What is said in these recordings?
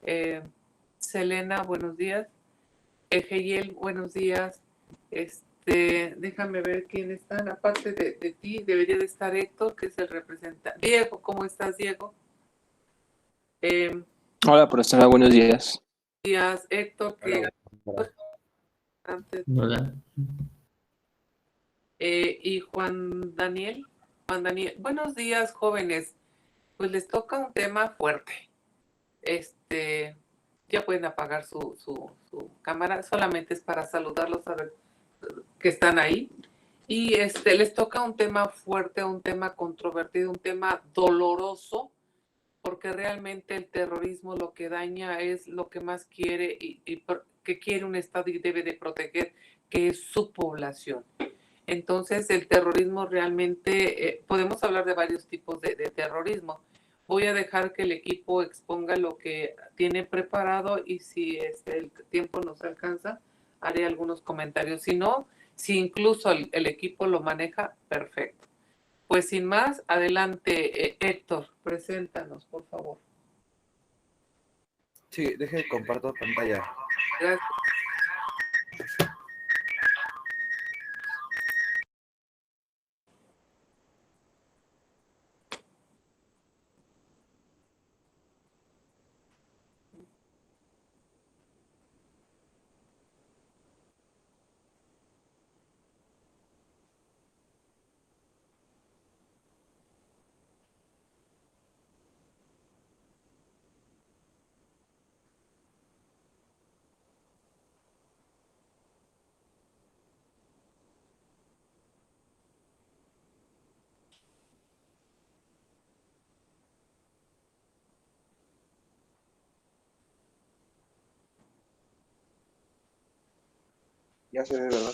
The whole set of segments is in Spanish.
Eh, Selena, buenos días. Egeyel, buenos días. Déjame ver quién están. Aparte de ti, debería de estar Héctor, que es el representante. Diego, ¿cómo estás, Diego? Eh, Hola, profesora, buenos días. Días, Héctor, que Hola. antes. Hola. Y Juan Daniel. Juan Daniel, buenos días, jóvenes. Pues les toca un tema fuerte. Ya pueden apagar su cámara, solamente es para saludarlos, a ver que están ahí. Y les toca un tema fuerte, un tema controvertido, un tema doloroso, porque realmente el terrorismo lo que daña es lo que más quiere y que quiere un Estado y debe de proteger, que es su población. Entonces, el terrorismo realmente, podemos hablar de varios tipos de terrorismo. Voy a dejar que el equipo exponga lo que tiene preparado y si el tiempo nos alcanza, haré algunos comentarios. Si no, si incluso el equipo lo maneja, perfecto. Pues sin más, adelante, Héctor, preséntanos, por favor. Sí, deje comparto pantalla. Gracias. Ya se ve, ¿verdad?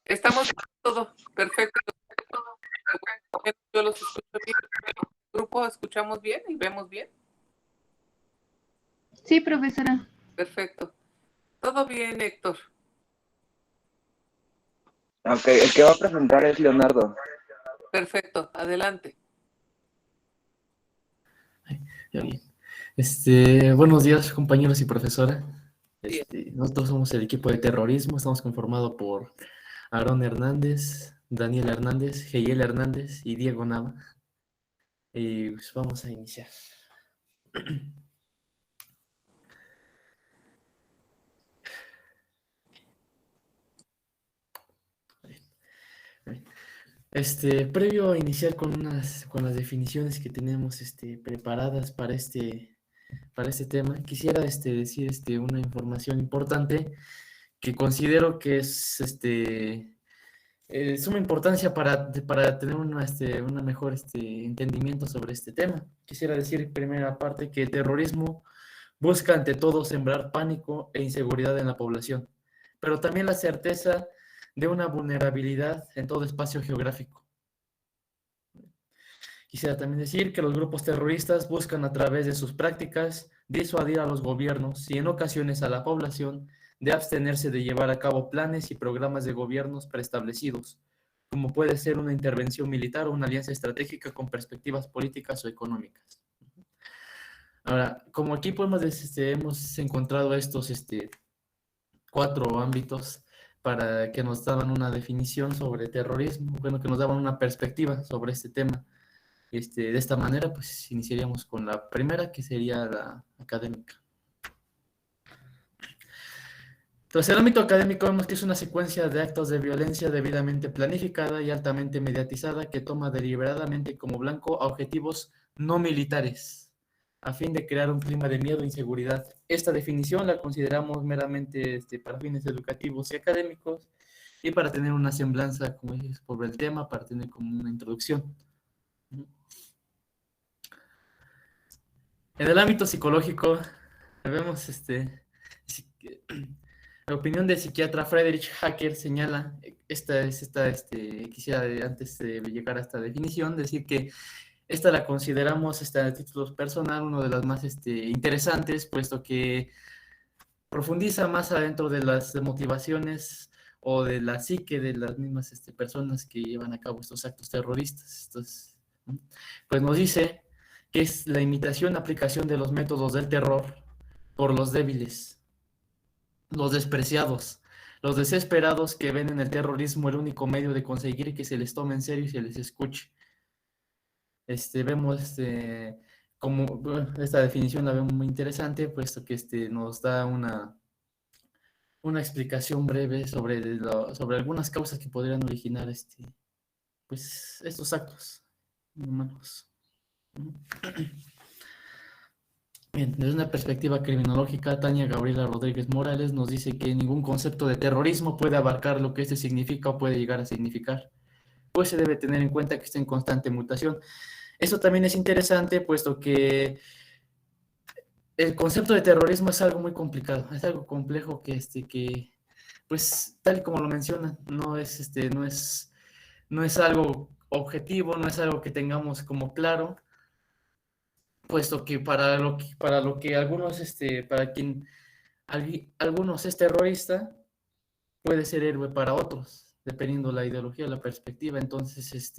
Estamos todo perfecto. Yo los escucho bien. ¿El grupo escuchamos bien y vemos bien? Sí, profesora. Perfecto. Todo bien, Héctor. Ok, el que va a presentar es Leonardo. Perfecto, adelante. Ya bien. Buenos días, compañeros y profesora. Nosotros somos el equipo de terrorismo, estamos conformados por Aarón Hernández, Daniel Hernández, Geyel Hernández y Diego Nava. Y pues vamos a iniciar. Previo a iniciar con las definiciones que tenemos preparadas para este tema, quisiera decir una información importante que considero que es suma importancia para tener una mejor entendimiento sobre este tema. Quisiera decir en primera parte que el terrorismo busca ante todo sembrar pánico e inseguridad en la población, pero también la certeza de una vulnerabilidad en todo espacio geográfico. Quisiera también decir que los grupos terroristas buscan a través de sus prácticas disuadir a los gobiernos y en ocasiones a la población de abstenerse de llevar a cabo planes y programas de gobiernos preestablecidos, como puede ser una intervención militar o una alianza estratégica con perspectivas políticas o económicas. Ahora, como equipo hemos encontrado estos 4 ámbitos para que nos daban una definición sobre terrorismo, bueno, que nos daban una perspectiva sobre este tema. De esta manera, pues iniciaríamos con la primera, que sería la académica. Entonces, el ámbito académico vemos que es una secuencia de actos de violencia debidamente planificada y altamente mediatizada que toma deliberadamente como blanco a objetivos no militares, a fin de crear un clima de miedo e inseguridad. Esta definición la consideramos meramente para fines educativos y académicos y para tener una semblanza, como dices, sobre el tema, para tener como una introducción. En el ámbito psicológico, vemos la opinión del psiquiatra Friedrich Hacker señala, quisiera antes de llegar a esta definición, decir que esta la consideramos a título personal una de las más interesantes, puesto que profundiza más adentro de las motivaciones o de la psique de las mismas personas que llevan a cabo estos actos terroristas. Entonces, pues nos dice que es la imitación, aplicación de los métodos del terror por los débiles, los despreciados, los desesperados que ven en el terrorismo el único medio de conseguir que se les tome en serio y se les escuche. Vemos como bueno, esta definición la vemos muy interesante, puesto que nos da una explicación breve sobre algunas causas que podrían originar pues, estos actos humanos. Bien, desde una perspectiva criminológica, Tania Gabriela Rodríguez Morales nos dice que ningún concepto de terrorismo puede abarcar lo que significa o puede llegar a significar, pues se debe tener en cuenta que está en constante mutación. Eso también es interesante, puesto que el concepto de terrorismo es algo muy complicado, es algo complejo que pues, tal y como lo mencionan, no es algo objetivo, no es algo que tengamos como claro, puesto que para lo que algunos, para quien algunos es terrorista, puede ser héroe para otros, dependiendo la ideología, la perspectiva. Entonces,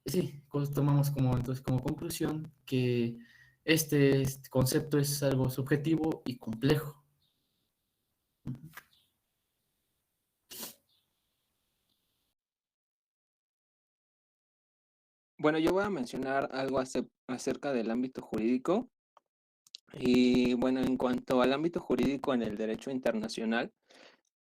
sí, tomamos entonces como conclusión que este concepto es algo subjetivo y complejo. Bueno, yo voy a mencionar algo acerca del ámbito jurídico. Y bueno, en cuanto al ámbito jurídico en el derecho internacional,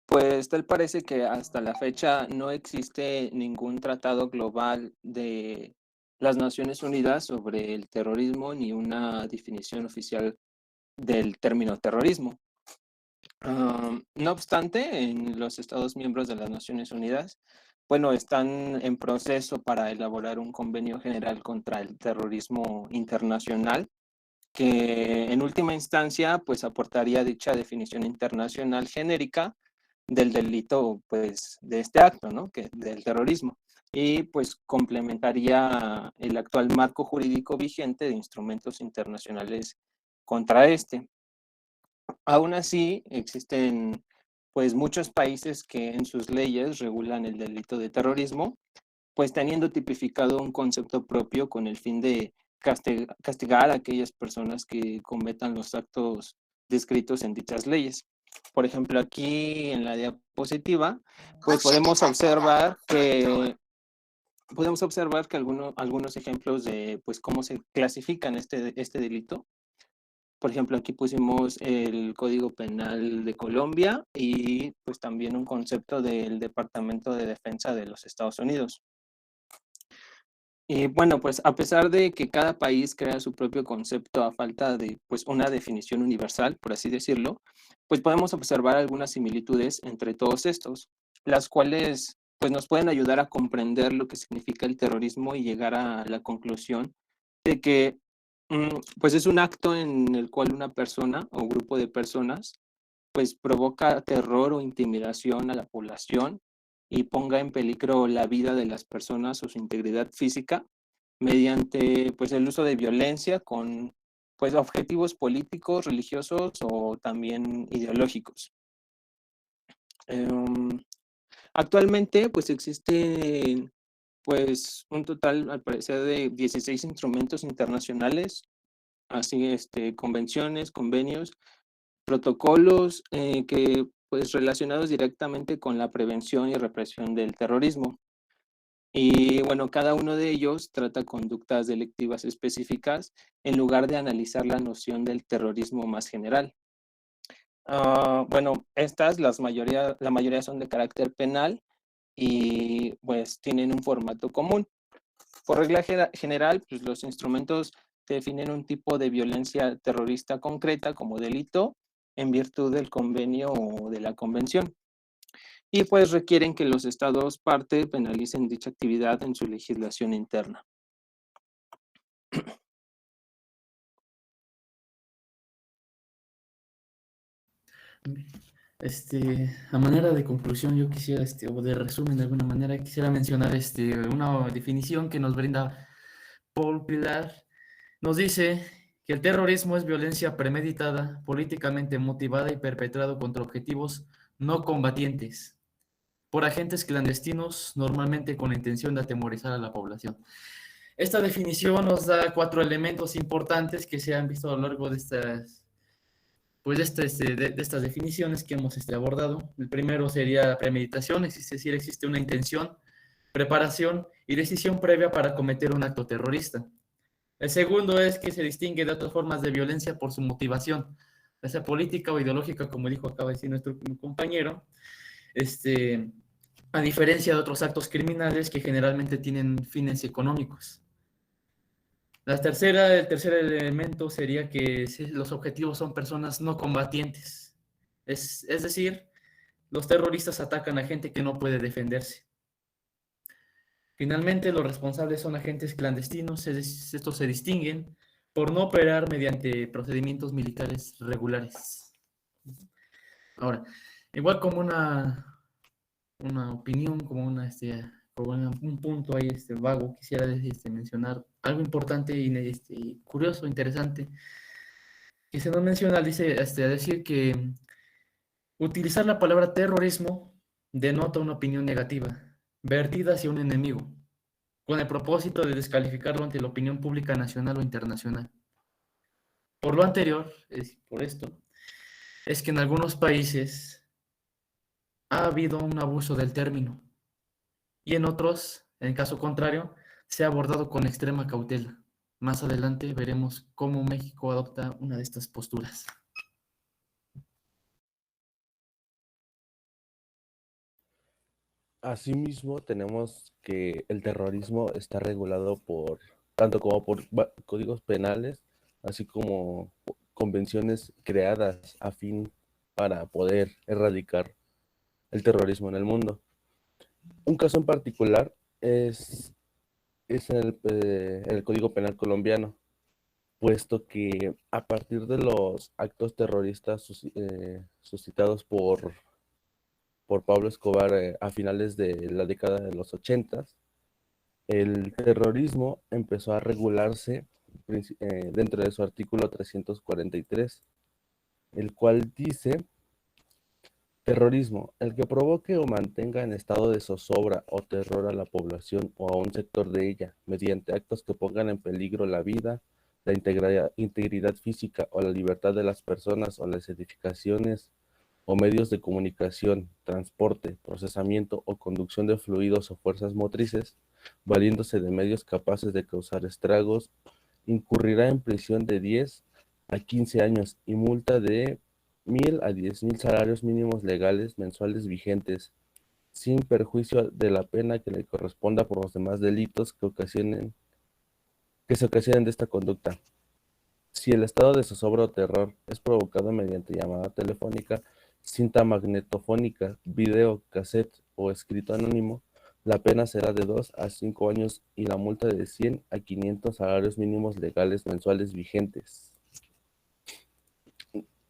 pues tal parece que hasta la fecha no existe ningún tratado global de las Naciones Unidas sobre el terrorismo ni una definición oficial del término terrorismo. No obstante, en los Estados miembros de las Naciones Unidas, bueno, están en proceso para elaborar un convenio general contra el terrorismo internacional, que en última instancia, pues aportaría dicha definición internacional genérica del delito, pues, de este acto, ¿no? Del terrorismo. Y pues complementaría el actual marco jurídico vigente de instrumentos internacionales contra este. Aún así, existen pues muchos países que en sus leyes regulan el delito de terrorismo, pues teniendo tipificado un concepto propio con el fin de castigar a aquellas personas que cometan los actos descritos en dichas leyes. Por ejemplo, aquí en la diapositiva, pues podemos observar que algunos ejemplos de pues cómo se clasifican este delito. Por ejemplo, aquí pusimos el Código Penal de Colombia y pues también un concepto del Departamento de Defensa de los Estados Unidos. Y bueno, pues a pesar de que cada país crea su propio concepto a falta de pues una definición universal, por así decirlo, pues podemos observar algunas similitudes entre todos estos, las cuales pues nos pueden ayudar a comprender lo que significa el terrorismo y llegar a la conclusión de que pues es un acto en el cual una persona o grupo de personas pues provoca terror o intimidación a la población y ponga en peligro la vida de las personas o su integridad física mediante pues el uso de violencia con pues objetivos políticos, religiosos o también ideológicos. Actualmente pues existen pues un total al parecer de 16 instrumentos internacionales, así convenciones, convenios, protocolos que pues relacionados directamente con la prevención y represión del terrorismo. Y bueno, cada uno de ellos trata conductas delictivas específicas en lugar de analizar la noción del terrorismo más general. Bueno, la mayoría son de carácter penal y pues tienen un formato común. Por regla general, pues los instrumentos definen un tipo de violencia terrorista concreta como delito en virtud del convenio o de la convención. Y pues requieren que los estados parte penalicen dicha actividad en su legislación interna. A manera de conclusión, yo quisiera, o de resumen de alguna manera, quisiera mencionar una definición que nos brinda Paul Pilar. Nos dice que el terrorismo es violencia premeditada, políticamente motivada y perpetrado contra objetivos no combatientes por agentes clandestinos, normalmente con la intención de atemorizar a la población. Esta definición nos da 4 elementos importantes que se han visto a lo largo de pues de estas definiciones que hemos abordado. El primero sería la premeditación, es decir, existe una intención, preparación y decisión previa para cometer un acto terrorista. El segundo es que se distingue de otras formas de violencia por su motivación, ya sea política o ideológica, como acaba de decir nuestro compañero, a diferencia de otros actos criminales que generalmente tienen fines económicos. El tercer elemento sería que los objetivos son personas no combatientes. Es decir, los terroristas atacan a gente que no puede defenderse. Finalmente, los responsables son agentes clandestinos. Estos se distinguen por no operar mediante procedimientos militares regulares. Ahora, igual como una opinión, como un punto ahí vago, quisiera mencionar algo importante y curioso, interesante, que se nos menciona, dice, a decir que utilizar la palabra terrorismo denota una opinión negativa, vertida hacia un enemigo, con el propósito de descalificarlo ante la opinión pública nacional o internacional. Por lo anterior, por esto, es que en algunos países ha habido un abuso del término y en otros, en caso contrario, se ha abordado con extrema cautela. Más adelante veremos cómo México adopta una de estas posturas. Asimismo, tenemos que el terrorismo está regulado tanto como por códigos penales, así como convenciones creadas a fin para poder erradicar el terrorismo en el mundo. Un caso en particular es el Código Penal colombiano, puesto que a partir de los actos terroristas suscitados por Pablo Escobar a finales de la década de los 80, el terrorismo empezó a regularse dentro de su artículo 343, el cual dice: terrorismo, el que provoque o mantenga en estado de zozobra o terror a la población o a un sector de ella, mediante actos que pongan en peligro la vida, la integridad física o la libertad de las personas o las edificaciones o medios de comunicación, transporte, procesamiento o conducción de fluidos o fuerzas motrices, valiéndose de medios capaces de causar estragos, incurrirá en prisión de 10 a 15 años y multa de 1,000 a 10,000 salarios mínimos legales mensuales vigentes, sin perjuicio de la pena que le corresponda por los demás delitos que se ocasionen de esta conducta. Si el estado de zozobra o terror es provocado mediante llamada telefónica, cinta magnetofónica, video, cassette o escrito anónimo, la pena será de 2 a 5 años y la multa de 100 a 500 salarios mínimos legales mensuales vigentes.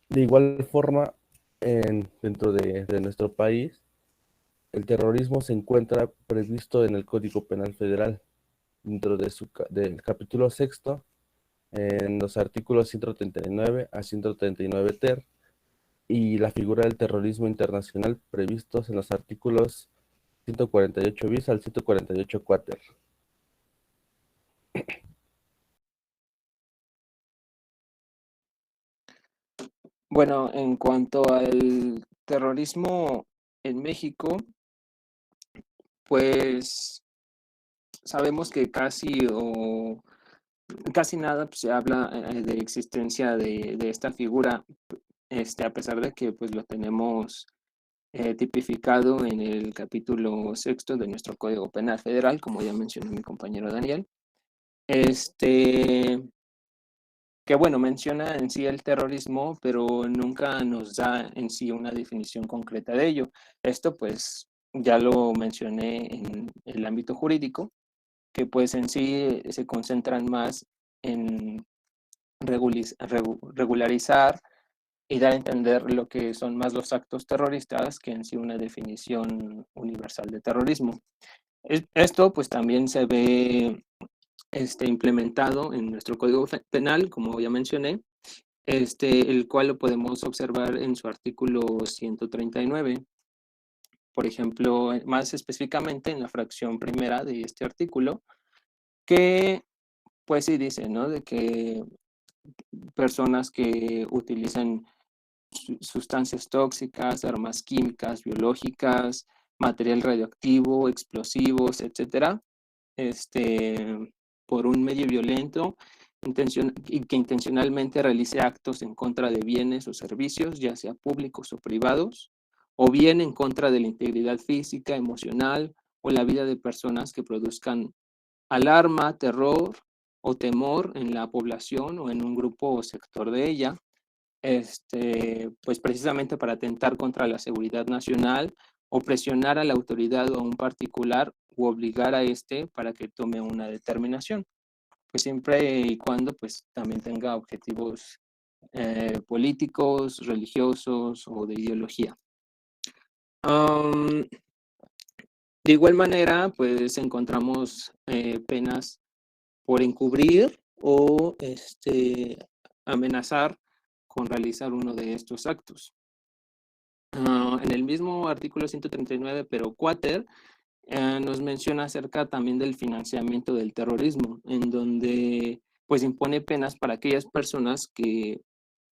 De igual forma, dentro de nuestro país, el terrorismo se encuentra previsto en el Código Penal Federal, dentro del capítulo 6, en los artículos 139 a 139 ter, y la figura del terrorismo internacional previstos en los artículos 148 bis al 148 quater. Bueno, en cuanto al terrorismo en México, pues sabemos que casi nada pues, se habla de existencia de esta figura, a pesar de que pues lo tenemos tipificado en el capítulo 6 de nuestro Código Penal Federal, como ya mencionó mi compañero Daniel. Que bueno, menciona en sí el terrorismo, pero nunca nos da en sí una definición concreta de ello. Esto pues ya lo mencioné en el ámbito jurídico, que pues en sí se concentran más en regularizar y dar a entender lo que son más los actos terroristas que en sí una definición universal de terrorismo. Esto pues también se ve implementado en nuestro Código Penal, como ya mencioné, el cual lo podemos observar en su artículo 139. Por ejemplo, más específicamente en la fracción primera de este artículo, que pues sí dice, ¿no? De que personas que utilizan sustancias tóxicas, armas químicas, biológicas, material radioactivo, explosivos, etcétera, por un medio violento y que intencionalmente realice actos en contra de bienes o servicios, ya sea públicos o privados, o bien en contra de la integridad física, emocional o la vida de personas que produzcan alarma, terror o temor en la población o en un grupo o sector de ella, pues precisamente para atentar contra la seguridad nacional o presionar a la autoridad o a un particular u obligar a para que tome una determinación, pues siempre y cuando pues también tenga objetivos políticos, religiosos o de ideología. De igual manera, pues encontramos penas por encubrir o amenazar con realizar uno de estos actos. En el mismo artículo 139, pero cuater, nos menciona acerca también del financiamiento del terrorismo, en donde pues impone penas para aquellas personas que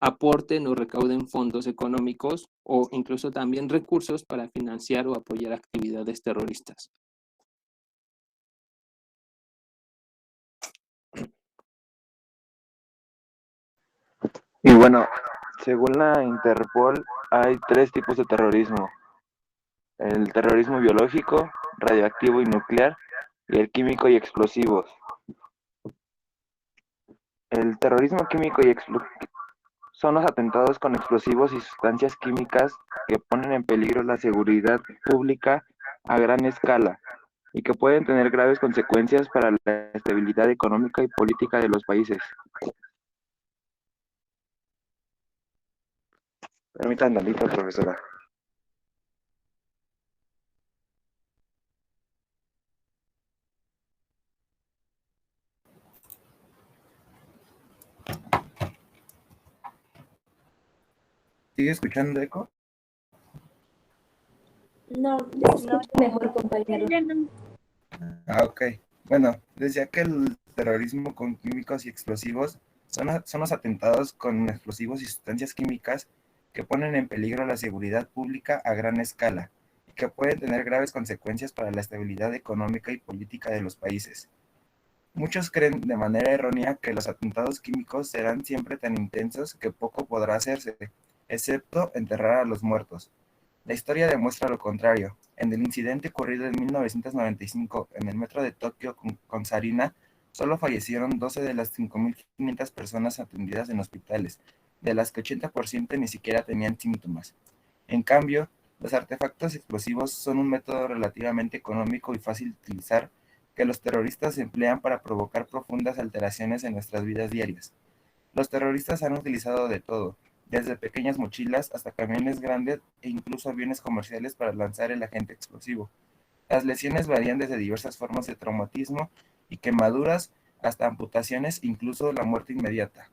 aporten o recauden fondos económicos o incluso también recursos para financiar o apoyar actividades terroristas. Y bueno, según la Interpol, hay 3 tipos de terrorismo: el terrorismo biológico, radioactivo y nuclear, y el químico y explosivos. El terrorismo químico y son los atentados con explosivos y sustancias químicas que ponen en peligro la seguridad pública a gran escala y que pueden tener graves consecuencias para la estabilidad económica y política de los países. Permítanme tantito, profesora. ¿Sigue escuchando eco? No, se escucha mejor, compañero. Ok. Bueno, decía que el terrorismo con químicos y explosivos son los atentados con explosivos y sustancias químicas que ponen en peligro la seguridad pública a gran escala y que pueden tener graves consecuencias para la estabilidad económica y política de los países. Muchos creen de manera errónea que los atentados químicos serán siempre tan intensos que poco podrá hacerse, excepto enterrar a los muertos. La historia demuestra lo contrario. En el incidente ocurrido en 1995 en el metro de Tokio con Sarina, solo fallecieron 12 de las 5.500 personas atendidas en hospitales, de las que 80% ni siquiera tenían síntomas. En cambio, los artefactos explosivos son un método relativamente económico y fácil de utilizar que los terroristas emplean para provocar profundas alteraciones en nuestras vidas diarias. Los terroristas han utilizado de todo, desde pequeñas mochilas hasta camiones grandes e incluso aviones comerciales para lanzar el agente explosivo. Las lesiones varían desde diversas formas de traumatismo y quemaduras hasta amputaciones, incluso la muerte inmediata.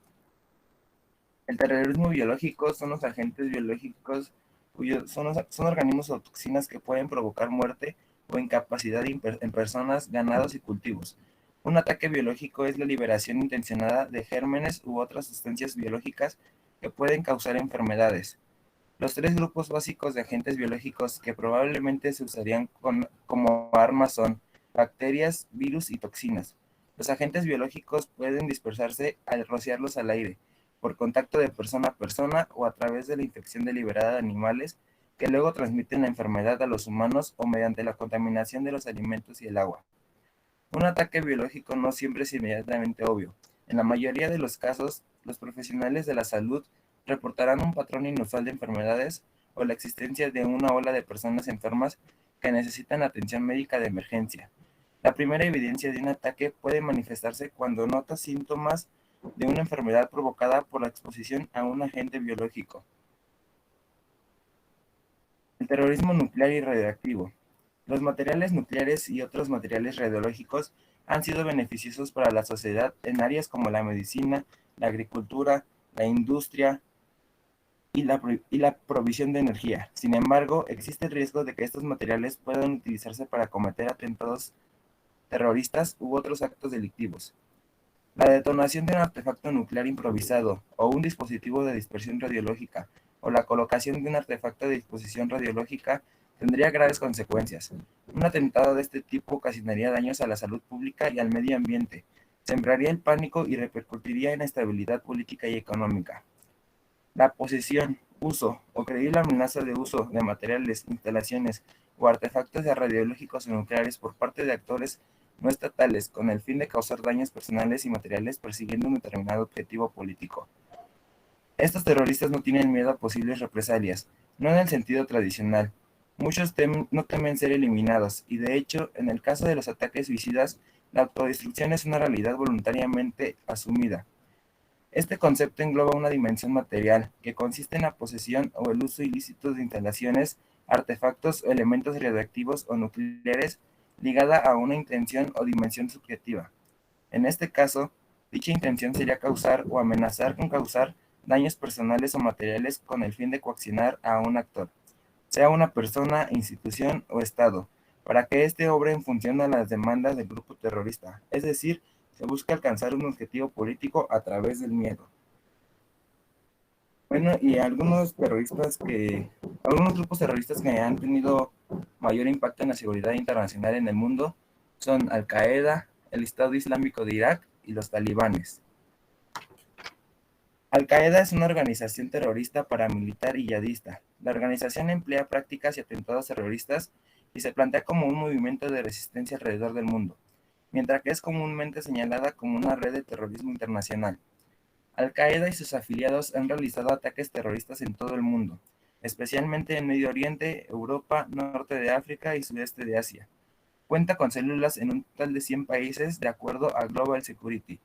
El terrorismo biológico son los agentes biológicos son organismos o toxinas que pueden provocar muerte o incapacidad en personas, ganados y cultivos. Un ataque biológico es la liberación intencionada de gérmenes u otras sustancias biológicas que pueden causar enfermedades. Los 3 grupos básicos de agentes biológicos que probablemente se usarían como armas son bacterias, virus y toxinas. Los agentes biológicos pueden dispersarse al rociarlos al aire, por contacto de persona a persona o a través de la infección deliberada de animales que luego transmiten la enfermedad a los humanos o mediante la contaminación de los alimentos y el agua. Un ataque biológico no siempre es inmediatamente obvio. En la mayoría de los casos, los profesionales de la salud reportarán un patrón inusual de enfermedades o la existencia de una ola de personas enfermas que necesitan atención médica de emergencia. La primera evidencia de un ataque puede manifestarse cuando notas síntomas de una enfermedad provocada por la exposición a un agente biológico. El terrorismo nuclear y radioactivo. Los materiales nucleares y otros materiales radiológicos han sido beneficiosos para la sociedad en áreas como la medicina, la agricultura, la industria y la provisión de energía. Sin embargo, existe el riesgo de que estos materiales puedan utilizarse para cometer atentados terroristas u otros actos delictivos. La detonación de un artefacto nuclear improvisado o un dispositivo de dispersión radiológica o la colocación de un artefacto de disposición radiológica tendría graves consecuencias. Un atentado de este tipo ocasionaría daños a la salud pública y al medio ambiente, sembraría el pánico y repercutiría en estabilidad política y económica. La posesión, uso o creíble amenaza de uso de materiales, instalaciones o artefactos radiológicos o nucleares por parte de actores no estatales con el fin de causar daños personales y materiales persiguiendo un determinado objetivo político. Estos terroristas no tienen miedo a posibles represalias, no en el sentido tradicional. Muchos no temen ser eliminados y de hecho, en el caso de los ataques suicidas, la autodestrucción es una realidad voluntariamente asumida. Este concepto engloba una dimensión material, que consiste en la posesión o el uso ilícito de instalaciones, artefactos o elementos radiactivos o nucleares ligada a una intención o dimensión subjetiva. En este caso, dicha intención sería causar o amenazar con causar daños personales o materiales con el fin de coaccionar a un actor, sea una persona, institución o Estado, para que éste obre en función a las demandas del grupo terrorista, es decir, se busca alcanzar un objetivo político a través del miedo. Bueno, y algunos grupos terroristas que han tenido mayor impacto en la seguridad internacional en el mundo son Al-Qaeda, el Estado Islámico de Irak y los talibanes. Al-Qaeda es una organización terrorista paramilitar y yihadista. La organización emplea prácticas y atentados terroristas y se plantea como un movimiento de resistencia alrededor del mundo, mientras que es comúnmente señalada como una red de terrorismo internacional. Al-Qaeda y sus afiliados han realizado ataques terroristas en todo el mundo, especialmente en Medio Oriente, Europa, Norte de África y Sudeste de Asia. Cuenta con células en un total de 100 países de acuerdo a Global Security.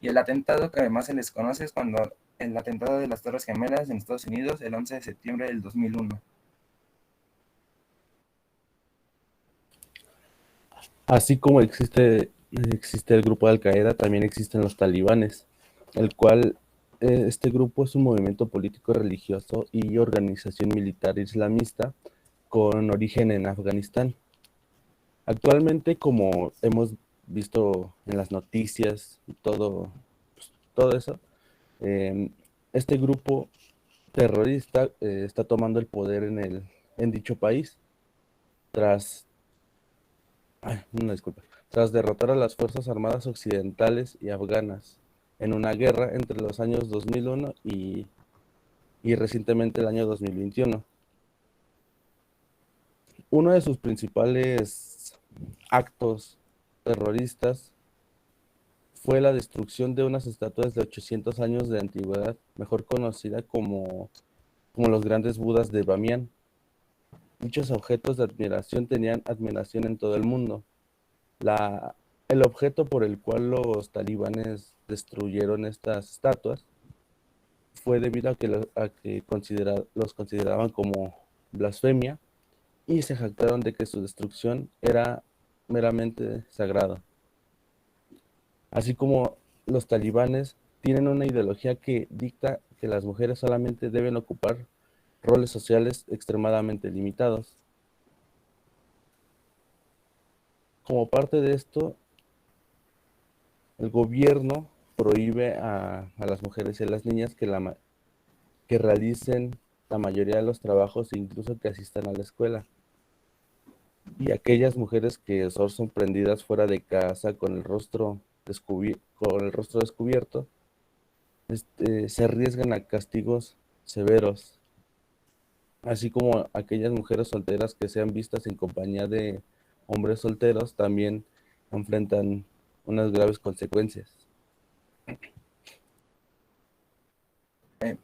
Y el atentado que además se les conoce es el atentado de las Torres Gemelas en Estados Unidos el 11 de septiembre del 2001. Así como existe el grupo de Al-Qaeda, también existen los talibanes, el cual este grupo es un movimiento político, religioso y organización militar islamista con origen en Afganistán. Actualmente, como hemos visto en las noticias y todo eso, este grupo terrorista está tomando el poder en dicho país tras derrotar a las Fuerzas Armadas Occidentales y Afganas en una guerra entre los años 2001 y recientemente el año 2021. Uno de sus principales actos terroristas fue la destrucción de unas estatuas de 800 años de antigüedad, mejor conocida como los grandes Budas de Bamiyan. Dichos objetos de admiración tenían admiración en todo el mundo. El objeto por el cual los talibanes destruyeron estas estatuas fue debido a que los consideraban como blasfemia y se jactaron de que su destrucción era meramente sagrada. Así como los talibanes tienen una ideología que dicta que las mujeres solamente deben ocupar roles sociales extremadamente limitados. Como parte de esto, el gobierno prohíbe a las mujeres y a las niñas que realicen la mayoría de los trabajos e incluso que asistan a la escuela. Y aquellas mujeres que son sorprendidas fuera de casa con el rostro descubierto, se arriesgan a castigos severos, así como aquellas mujeres solteras que sean vistas en compañía de hombres solteros también enfrentan unas graves consecuencias.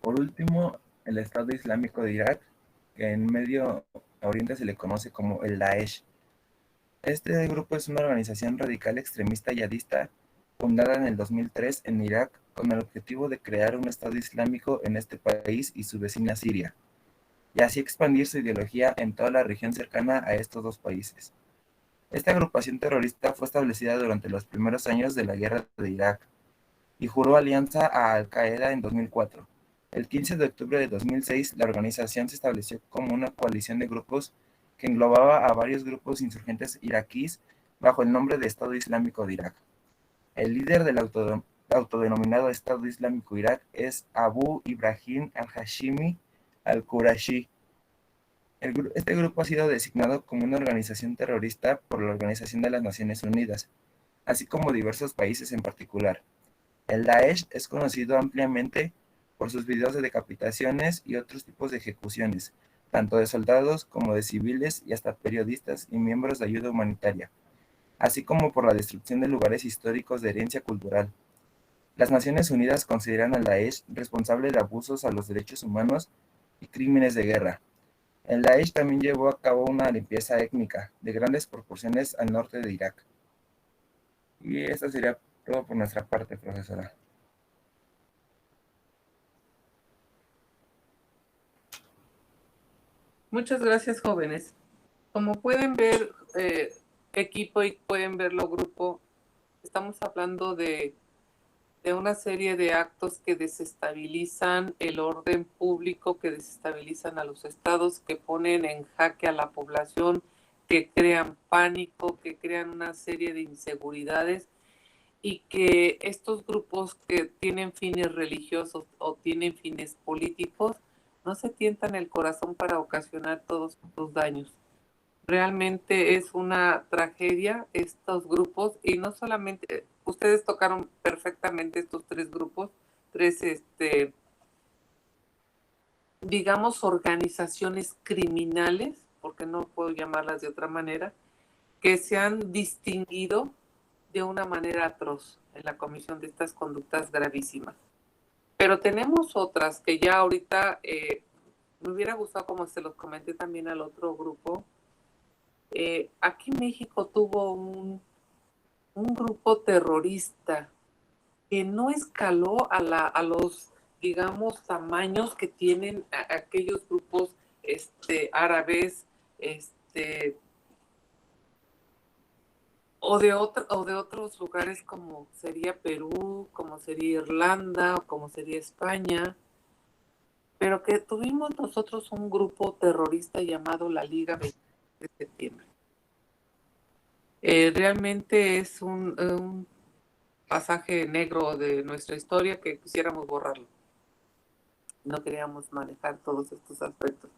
Por último, el Estado Islámico de Irak, que en Medio Oriente se le conoce como el Daesh. Este grupo es una organización radical extremista yihadista fundada en el 2003 en Irak con el objetivo de crear un Estado Islámico en este país y su vecina Siria, y así expandir su ideología en toda la región cercana a estos dos países. Esta agrupación terrorista fue establecida durante los primeros años de la guerra de Irak y juró alianza a Al-Qaeda en 2004. El 15 de octubre de 2006, la organización se estableció como una coalición de grupos que englobaba a varios grupos insurgentes iraquíes bajo el nombre de Estado Islámico de Irak. El líder del autodenominado Estado Islámico de Irak es Abu Ibrahim al-Hashimi al-Qurashi. Este grupo ha sido designado como una organización terrorista por la Organización de las Naciones Unidas, así como diversos países en particular. El Daesh es conocido ampliamente por sus videos de decapitaciones y otros tipos de ejecuciones, tanto de soldados como de civiles y hasta periodistas y miembros de ayuda humanitaria, así como por la destrucción de lugares históricos de herencia cultural. Las Naciones Unidas consideran al Daesh responsable de abusos a los derechos humanos y crímenes de guerra. El Daesh también llevó a cabo una limpieza étnica de grandes proporciones al norte de Irak. Y esto sería todo por nuestra parte, profesora. Muchas gracias, jóvenes. Como pueden ver, equipo, y pueden verlo, grupo, estamos hablando de una serie de actos que desestabilizan el orden público, que desestabilizan a los estados, que ponen en jaque a la población, que crean pánico, que crean una serie de inseguridades, y que estos grupos que tienen fines religiosos o tienen fines políticos no se tientan el corazón para ocasionar todos estos daños. Realmente es una tragedia estos grupos, y no solamente, ustedes tocaron perfectamente estos tres grupos, digamos, organizaciones criminales, porque no puedo llamarlas de otra manera, que se han distinguido de una manera atroz en la comisión de estas conductas gravísimas. Pero tenemos otras que ya ahorita me hubiera gustado, como se los comenté también al otro grupo. Aquí México tuvo un grupo terrorista que no escaló a los, digamos, tamaños que tienen aquellos grupos árabes, o de otros lugares, como sería Perú, como sería Irlanda, o como sería España, pero que tuvimos nosotros un grupo terrorista llamado la Liga 23 de Septiembre. Realmente es un pasaje negro de nuestra historia que quisiéramos borrarlo. No queríamos manejar todos estos aspectos.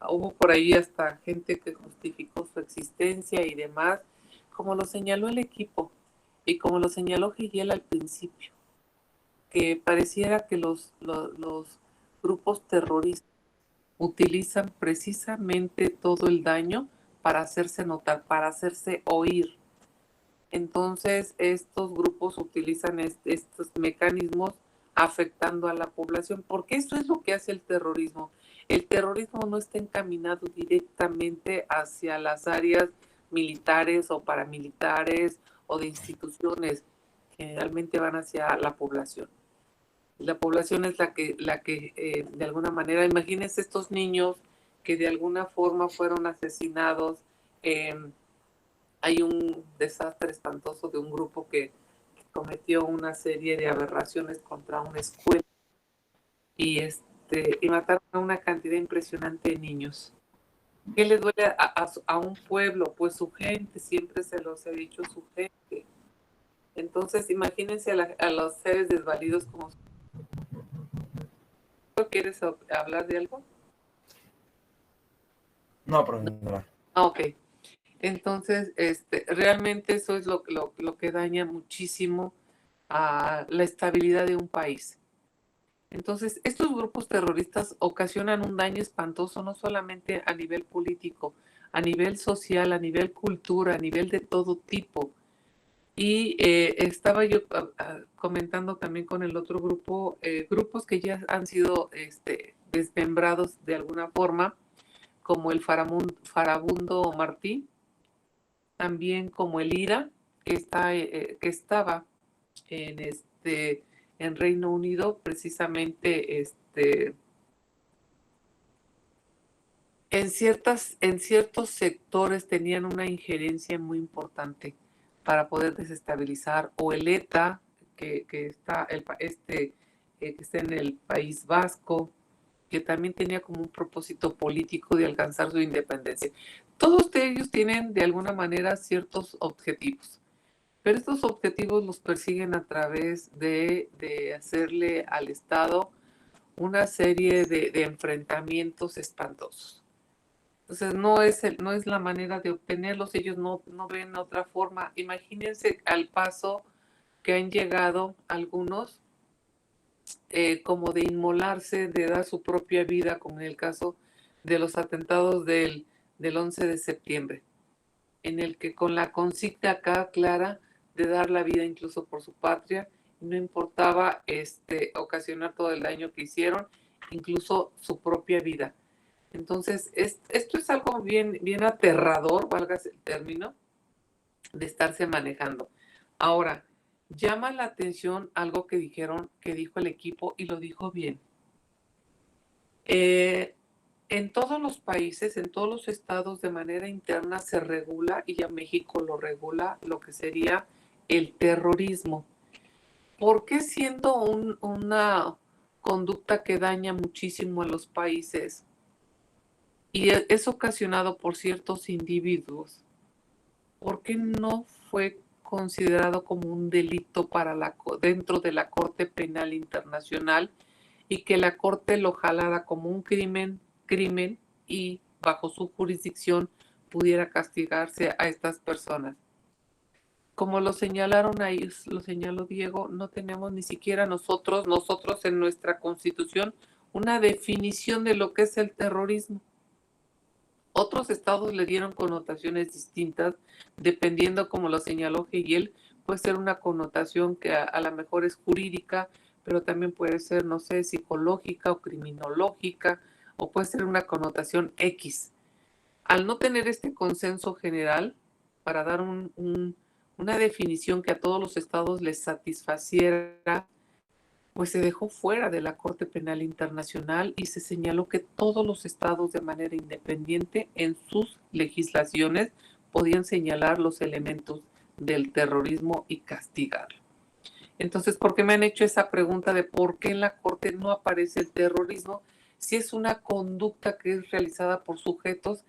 Hubo por ahí hasta gente que justificó su existencia y demás, como lo señaló el equipo y como lo señaló Gigiel al principio, que pareciera que los grupos terroristas utilizan precisamente todo el daño para hacerse notar, para hacerse oír. Entonces, estos grupos utilizan estos mecanismos afectando a la población, porque eso es lo que hace el terrorismo. El terrorismo no está encaminado directamente hacia las áreas militares o paramilitares o de instituciones, generalmente van hacia la población. La población es la que de alguna manera, imagínense estos niños que de alguna forma fueron asesinados. Hay un desastre espantoso de un grupo que cometió una serie de aberraciones contra una escuela y mataron a una cantidad impresionante de niños. ¿Qué le duele a un pueblo? Pues su gente, siempre se los he dicho, su gente. Entonces, imagínense a los seres desvalidos como... ¿Quieres hablar de algo? No, profesora. Ok. Entonces, realmente eso es lo que daña muchísimo a la estabilidad de un país. Entonces, estos grupos terroristas ocasionan un daño espantoso, no solamente a nivel político, a nivel social, a nivel cultura, a nivel de todo tipo. Y estaba yo comentando también con el otro grupo, grupos que ya han sido desmembrados de alguna forma, como el Farabundo Martí, también como el IRA, que estaba en Reino Unido, precisamente en ciertos sectores tenían una injerencia muy importante para poder desestabilizar, o el ETA, que está que está en el País Vasco, que también tenía como un propósito político de alcanzar su independencia. Todos ellos tienen de alguna manera ciertos objetivos, pero estos objetivos los persiguen a través de hacerle al Estado una serie de enfrentamientos espantosos. Entonces no es la manera de obtenerlos, ellos no ven otra forma. Imagínense al paso que han llegado algunos, como de inmolarse, de dar su propia vida, como en el caso de los atentados del 11 de septiembre, en el que con la consigna acá clara de dar la vida incluso por su patria, no importaba ocasionar todo el daño que hicieron, incluso su propia vida. Entonces, esto es algo bien, bien aterrador, válgase el término, de estarse manejando. Ahora, llama la atención algo que dijo el equipo, y lo dijo bien. En todos los países, en todos los estados, de manera interna se regula, y a México lo regula, lo que sería el terrorismo. ¿Por qué, siendo una conducta que daña muchísimo a los países y es ocasionado por ciertos individuos, por qué no fue considerado como un delito dentro de la Corte Penal Internacional, y que la Corte lo jalara como un crimen, y bajo su jurisdicción pudiera castigarse a estas personas? Como lo señalaron ahí, lo señaló Diego, no tenemos ni siquiera nosotros en nuestra Constitución una definición de lo que es el terrorismo. Otros estados le dieron connotaciones distintas, dependiendo, como lo señaló Hegel, puede ser una connotación que a lo mejor es jurídica, pero también puede ser, no sé, psicológica o criminológica, o puede ser una connotación X. Al no tener este consenso general para dar una definición que a todos los estados les satisfaciera, pues se dejó fuera de la Corte Penal Internacional y se señaló que todos los estados, de manera independiente, en sus legislaciones podían señalar los elementos del terrorismo y castigarlo. Entonces, ¿por qué me han hecho esa pregunta de por qué en la Corte no aparece el terrorismo si es una conducta que es realizada por sujetos,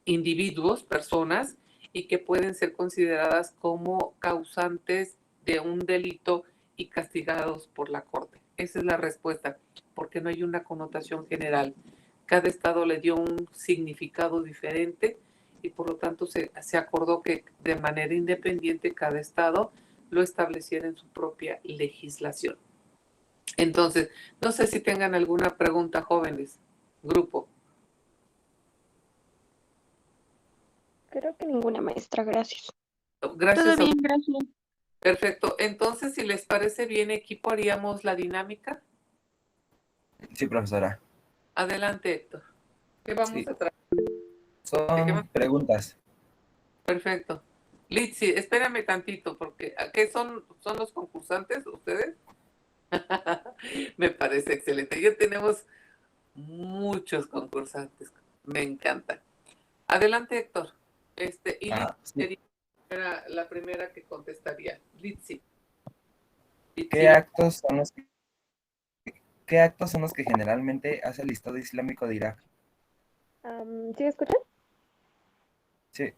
individuos, personas, y que pueden ser consideradas como causantes de un delito y castigados por la Corte? Esa es la respuesta, porque no hay una connotación general. Cada estado le dio un significado diferente, y por lo tanto se acordó que de manera independiente cada estado lo estableciera en su propia legislación. Entonces, no sé si tengan alguna pregunta, jóvenes, grupo. Creo que ninguna, maestra, gracias. Gracias. Todo bien, gracias. Perfecto. Entonces, si les parece bien, equipo, haríamos la dinámica. Sí, profesora. Adelante, Héctor. ¿Qué vamos Sí. a tratar? Son preguntas. Perfecto. Litsi, espérame tantito, porque ¿qué son los concursantes ustedes? Me parece excelente. Ya tenemos muchos concursantes. Me encanta. Adelante, Héctor. Y Litsi Sí. sería la primera que contestaría. Litsi. ¿Qué actos son los que generalmente hace el Estado Islámico de Irak? ¿Sí me escuchan? Sí.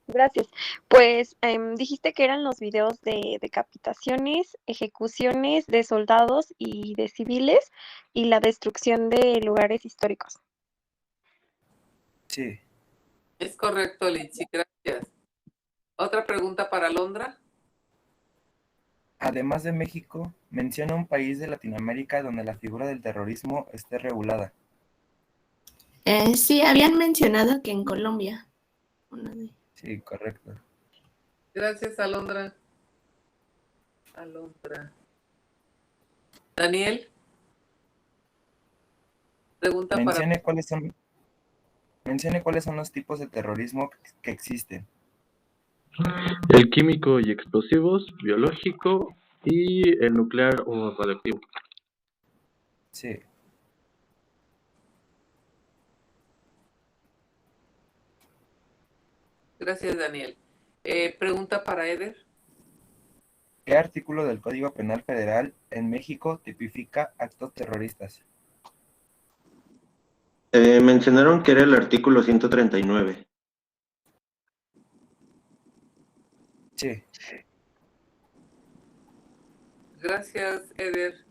Gracias. Pues dijiste que eran los videos de decapitaciones, ejecuciones de soldados y de civiles, y la destrucción de lugares históricos. Sí. Es correcto, Litsi. Gracias. ¿Otra pregunta para Londra? Además de México, menciona un país de Latinoamérica donde la figura del terrorismo esté regulada. Sí, habían mencionado que en Colombia. Sí, correcto. Gracias, Alondra. Daniel. Pregunta Mencione cuáles son los tipos de terrorismo que existen. El químico y explosivos, biológico y el nuclear o radioactivo. Sí. Gracias, Daniel. Pregunta para Eder. ¿Qué artículo del Código Penal Federal en México tipifica actos terroristas? Mencionaron que era el artículo 139. Sí. Gracias, Eder.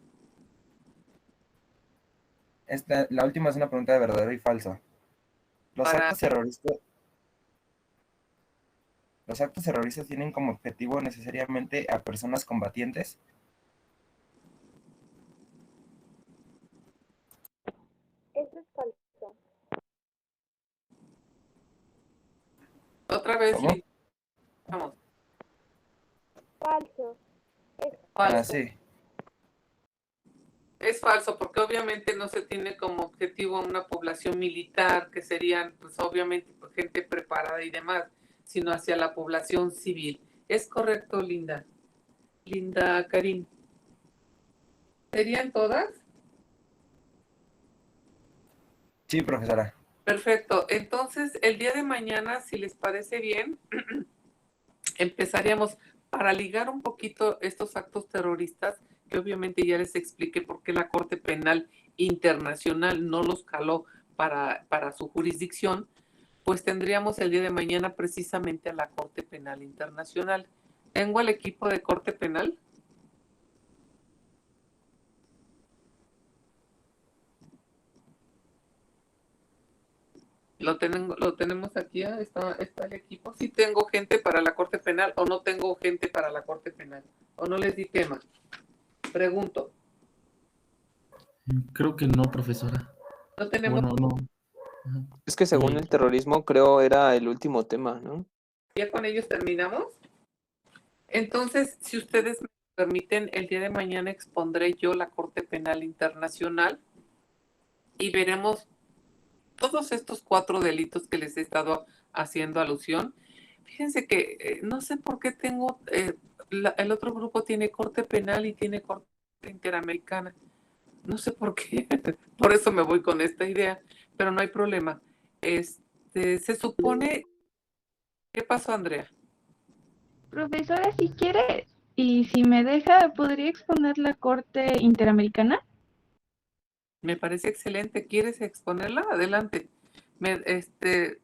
La última es una pregunta de verdadero y falso. Los Para- actos terroristas tienen como objetivo necesariamente a personas combatientes. Eso es falso. Otra vez, ¿Cómo? vamos, Falso. Es falso. Sí. Es falso, porque obviamente no se tiene como objetivo a una población militar, que serían, pues obviamente, gente preparada y demás, sino hacia la población civil. ¿Es correcto, Linda? Linda Karim. ¿Serían todas? Sí, profesora. Perfecto. Entonces, el día de mañana, si les parece bien, empezaríamos para ligar un poquito estos actos terroristas, que obviamente ya les expliqué por qué la Corte Penal Internacional no los caló para su jurisdicción, pues tendríamos el día de mañana precisamente a la Corte Penal Internacional. Tengo al equipo de Corte Penal. Lo tenemos aquí, está el equipo. Sí tengo gente para la Corte Penal o no tengo gente para la Corte Penal. O no les di tema. Pregunto. Creo que no, profesora. No tenemos. Bueno, no. Ajá. Es que según el terrorismo, creo era el último tema, ¿no? Ya con ellos terminamos. Entonces, si ustedes me permiten, el día de mañana expondré yo la Corte Penal Internacional y veremos todos estos 4 delitos que les he estado haciendo alusión. Fíjense que no sé por qué tengo, el otro grupo tiene Corte Penal y tiene Corte Interamericana. No sé por qué, por eso me voy con esta idea, pero no hay problema. Se supone, ¿qué pasó, Andrea? Profesora, si quiere y si me deja, ¿podría exponer la Corte Interamericana? Me parece excelente. ¿Quieres exponerla? Adelante.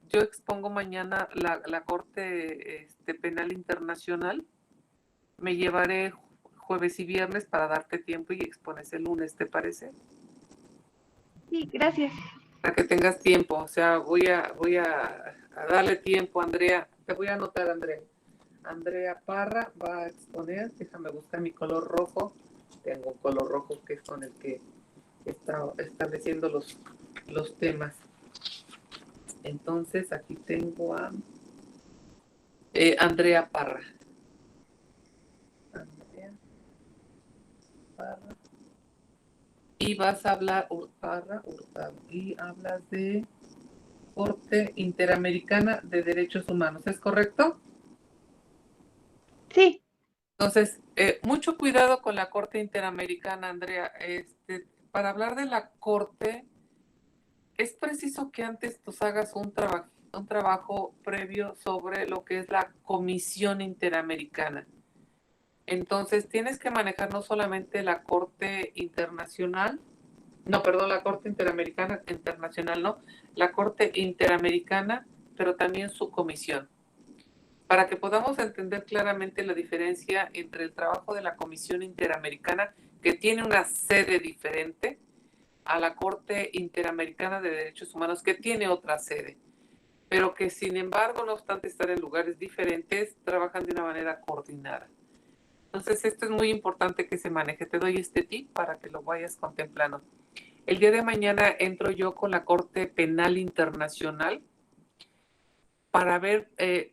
Yo expongo mañana la Corte Penal Internacional. Me llevaré jueves y viernes para darte tiempo y expones el lunes, ¿te parece? Sí, gracias. Para que tengas tiempo. O sea, voy a darle tiempo, Andrea. Te voy a anotar, Andrea. Andrea Parra va a exponer. Déjame buscar mi color rojo. Tengo un color rojo que es con el que está estableciendo los temas. Entonces, aquí tengo a Andrea Parra. Andrea Parra. Y vas a hablar, Parra Hurtado, y hablas de Corte Interamericana de Derechos Humanos, ¿es correcto? Sí. Entonces, mucho cuidado con la Corte Interamericana, Andrea. Para hablar de la Corte, es preciso que antes tú hagas un trabajo previo sobre lo que es la Comisión Interamericana. Entonces, tienes que manejar no solamente la Corte Internacional, la Corte Interamericana, Internacional, no, la Corte Interamericana, pero también su comisión, para que podamos entender claramente la diferencia entre el trabajo de la Comisión Interamericana, que tiene una sede diferente, a la Corte Interamericana de Derechos Humanos, que tiene otra sede, pero que sin embargo, no obstante estar en lugares diferentes, trabajan de una manera coordinada. Entonces, esto es muy importante que se maneje. Te doy este tip para que lo vayas contemplando. El día de mañana entro yo con la Corte Penal Internacional para ver,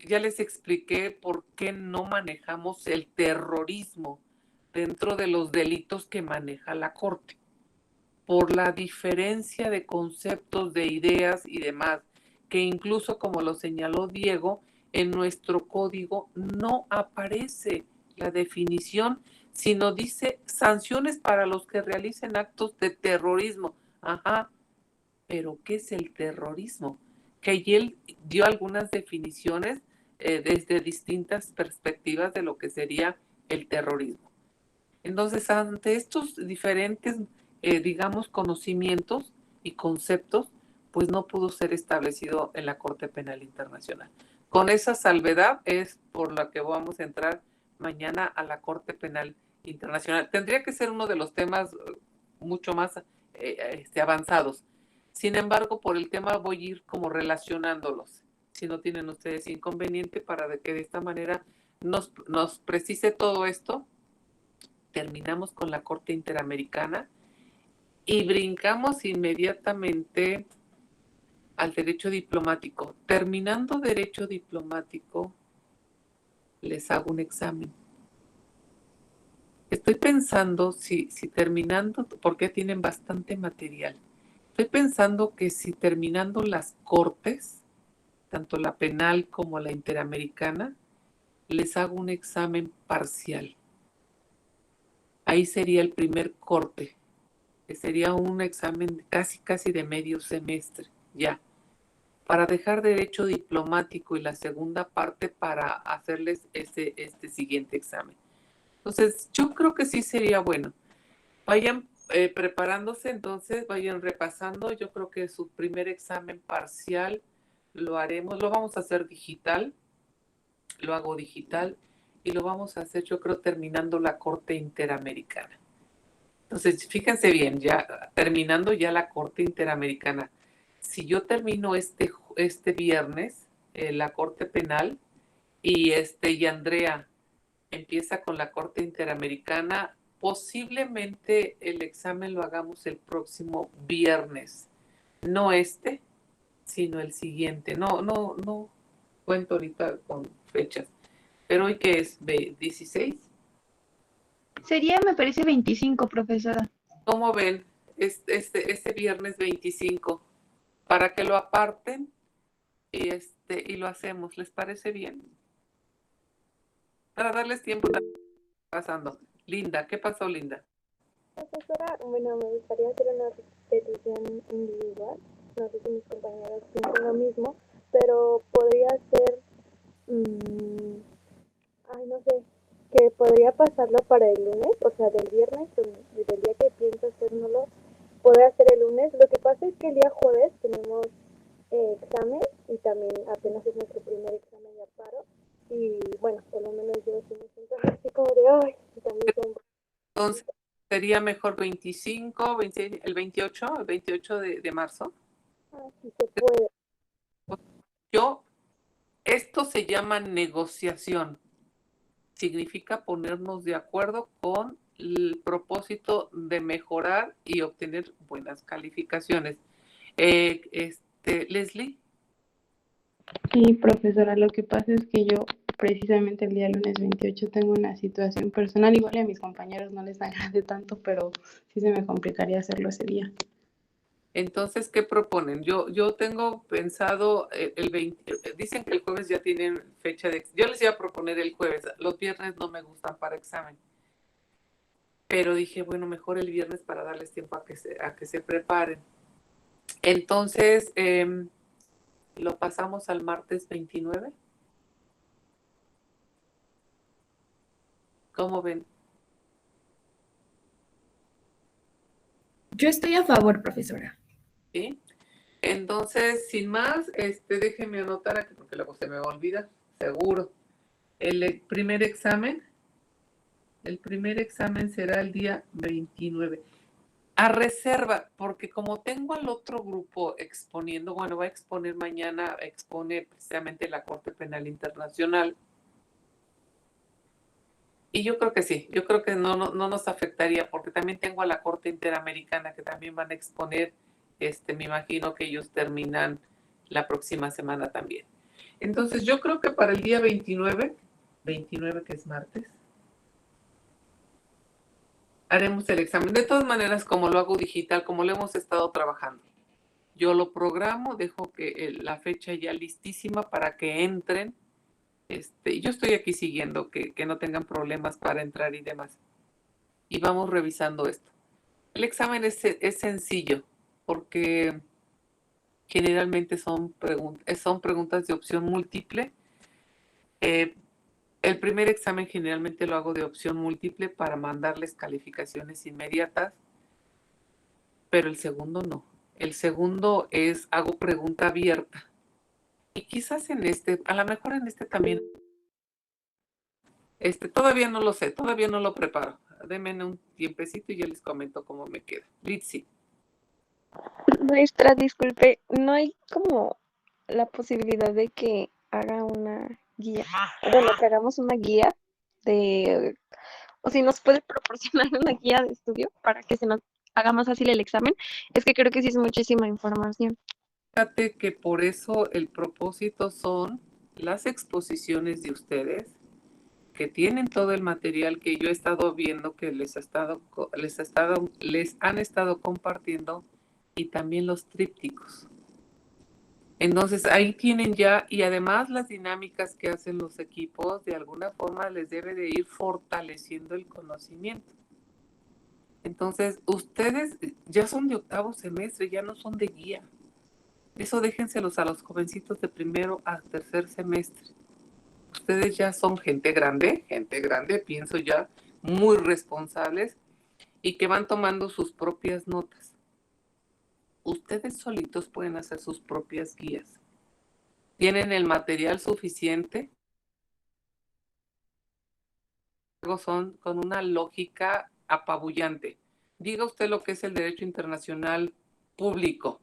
ya les expliqué por qué no manejamos el terrorismo dentro de los delitos que maneja la Corte. Por la diferencia de conceptos, de ideas y demás, que incluso, como lo señaló Diego, en nuestro código no aparece la definición, sino dice sanciones para los que realicen actos de terrorismo. Ajá, pero ¿qué es el terrorismo? Que él dio algunas definiciones desde distintas perspectivas de lo que sería el terrorismo. Entonces, ante estos diferentes, digamos, conocimientos y conceptos, pues no pudo ser establecido en la Corte Penal Internacional. Con esa salvedad es por la que vamos a entrar mañana a la Corte Penal Internacional. Tendría que ser uno de los temas mucho más avanzados. Sin embargo, por el tema voy a ir como relacionándolos. Si no tienen ustedes inconveniente, para que de esta manera nos precise todo esto, terminamos con la Corte Interamericana y brincamos inmediatamente al derecho diplomático. Terminando derecho diplomático, les hago un examen. Estoy pensando si terminando, porque tienen bastante material. Estoy pensando que si terminando las cortes, tanto la penal como la interamericana, les hago un examen parcial. Ahí sería el primer corte, que sería un examen casi de medio semestre, ya. Para dejar derecho diplomático y la segunda parte para hacerles este siguiente examen. Entonces, yo creo que sí sería bueno. Vayan preparándose, entonces, vayan repasando. Yo creo que su primer examen parcial lo vamos a hacer digital, lo hago digital y lo vamos a hacer, yo creo, terminando la Corte Interamericana. Entonces, fíjense bien, ya terminando ya la Corte Interamericana. Si yo termino este viernes la Corte Penal y Andrea empieza con la Corte Interamericana, posiblemente el examen lo hagamos el próximo viernes. No sino el siguiente. No cuento ahorita con fechas. Pero hoy que es 16. Sería, me parece, 25, profesora. ¿Cómo ven? Este viernes 25, para que lo aparten y lo hacemos. ¿Les parece bien? Para darles tiempo también pasando. Linda, ¿qué pasó, Linda? Profesora, bueno, me gustaría hacer una petición individual. No sé si mis compañeros piensan lo mismo, pero podría ser, no sé, que podría pasarlo para el lunes, o sea, del viernes, desde el día que pienso hacérnoslo, poder hacer el lunes. Lo que pasa es que el día jueves tenemos examen y también apenas es nuestro primer examen de paro. Y bueno, por lo menos yo sí me siento así como de, ay, y también son... Entonces, sería mejor 25, 26, el 28 de marzo. Ah, sí se puede. Esto se llama negociación. Significa ponernos de acuerdo con el propósito de mejorar y obtener buenas calificaciones. Leslie. Sí, profesora, lo que pasa es que yo precisamente el día lunes 28 tengo una situación personal, igual a mis compañeros no les agrade tanto, pero sí se me complicaría hacerlo ese día. Entonces, ¿qué proponen? Yo tengo pensado el 20, dicen que el jueves ya tienen fecha de... Yo les iba a proponer el jueves, los viernes no me gustan para examen. Pero dije, bueno, mejor el viernes para darles tiempo a que se preparen. Entonces, lo pasamos al martes 29. ¿Cómo ven? Yo estoy a favor, profesora. ¿Sí? Entonces, sin más, déjenme anotar aquí porque luego se me olvida, seguro. El primer examen será el día 29. A reserva, porque como tengo al otro grupo exponiendo, bueno, va a exponer mañana, expone precisamente la Corte Penal Internacional. Y yo creo que sí, yo creo que no nos afectaría, porque también tengo a la Corte Interamericana que también van a exponer, me imagino que ellos terminan la próxima semana también. Entonces yo creo que para el día 29 que es martes, haremos el examen. De todas maneras, como lo hago digital, como lo hemos estado trabajando, yo lo programo, dejo que la fecha ya listísima para que entren. Yo estoy aquí siguiendo que no tengan problemas para entrar y demás. Y vamos revisando esto. El examen es sencillo porque generalmente son preguntas de opción múltiple. El primer examen generalmente lo hago de opción múltiple para mandarles calificaciones inmediatas, pero el segundo no. El segundo hago pregunta abierta. Y quizás a lo mejor en también. Todavía no lo sé, todavía no lo preparo. Denme un tiempecito y yo les comento cómo me queda. Litsi. Maestra, disculpe, ¿no hay como la posibilidad de que haga una guía? Bueno, que hagamos una guía de, o si nos puede proporcionar una guía de estudio para que se nos haga más fácil el examen? Es que creo que sí es muchísima información. Fíjate que por eso el propósito son las exposiciones de ustedes, que tienen todo el material que yo he estado viendo que les han estado compartiendo, y también los trípticos. Entonces ahí tienen ya, y además las dinámicas que hacen los equipos, de alguna forma les debe de ir fortaleciendo el conocimiento. Entonces ustedes ya son de octavo semestre, ya no son de guía. Eso déjenselos a los jovencitos de primero a tercer semestre. Ustedes ya son gente grande, pienso ya, muy responsables, y que van tomando sus propias notas. Ustedes solitos pueden hacer sus propias guías. Tienen el material suficiente. Luego son con una lógica apabullante. Diga usted lo que es el derecho internacional público.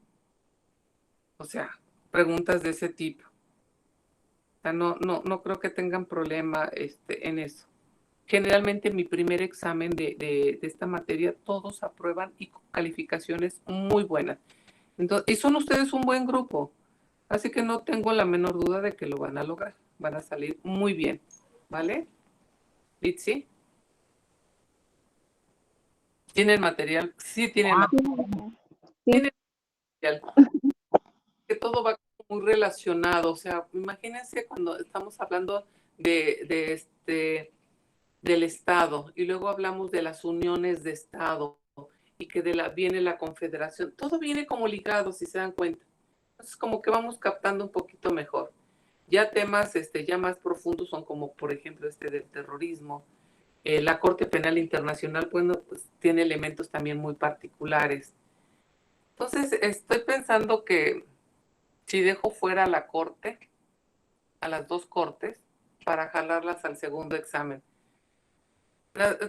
O sea, preguntas de ese tipo. O sea, no creo que tengan problema en eso. Generalmente en mi primer examen de esta materia, todos aprueban y con calificaciones muy buenas. Entonces, y son ustedes un buen grupo. Así que no tengo la menor duda de que lo van a lograr. Van a salir muy bien. ¿Vale? ¿Litsi? ¿Tienen material? Sí, tienen material. Tienen material. Que todo va muy relacionado. O sea, imagínense cuando estamos hablando del Estado, y luego hablamos de las uniones de Estado, y que viene la Confederación. Todo viene como ligado, si se dan cuenta. Entonces, como que vamos captando un poquito mejor. Ya temas ya más profundos son como, por ejemplo, del terrorismo. La Corte Penal Internacional, bueno, pues tiene elementos también muy particulares. Entonces, estoy pensando que si dejo fuera la Corte, a las dos Cortes, para jalarlas al segundo examen.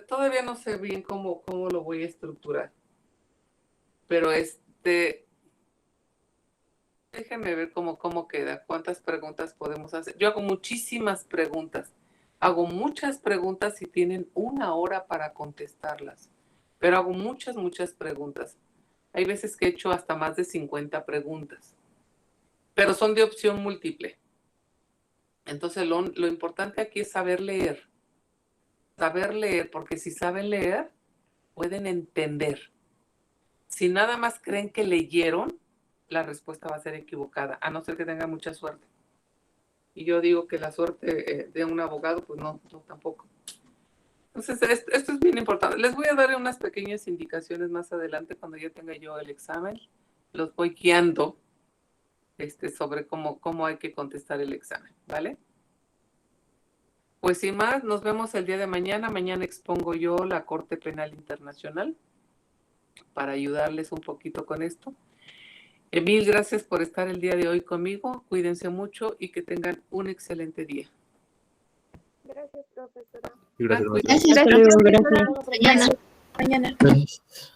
Todavía no sé bien cómo lo voy a estructurar. Pero déjenme ver cómo queda, cuántas preguntas podemos hacer. Yo hago muchísimas preguntas. Hago muchas preguntas y tienen 1 hora para contestarlas. Pero hago muchas preguntas. Hay veces que he hecho hasta más de 50 preguntas. Pero son de opción múltiple. Entonces lo importante aquí es saber leer. Saber leer, porque si saben leer, pueden entender. Si nada más creen que leyeron, la respuesta va a ser equivocada, a no ser que tengan mucha suerte. Y yo digo que la suerte de un abogado, pues no tampoco. Entonces, esto es bien importante. Les voy a dar unas pequeñas indicaciones más adelante cuando ya tenga yo el examen. Los voy guiando sobre cómo hay que contestar el examen, ¿vale? Pues sin más, nos vemos el día de mañana. Mañana expongo yo la Corte Penal Internacional para ayudarles un poquito con esto. Mil gracias por estar el día de hoy conmigo. Cuídense mucho y que tengan un excelente día. Gracias, profesora. Gracias. Gracias, Hasta luego, profesora. gracias. Mañana. Gracias.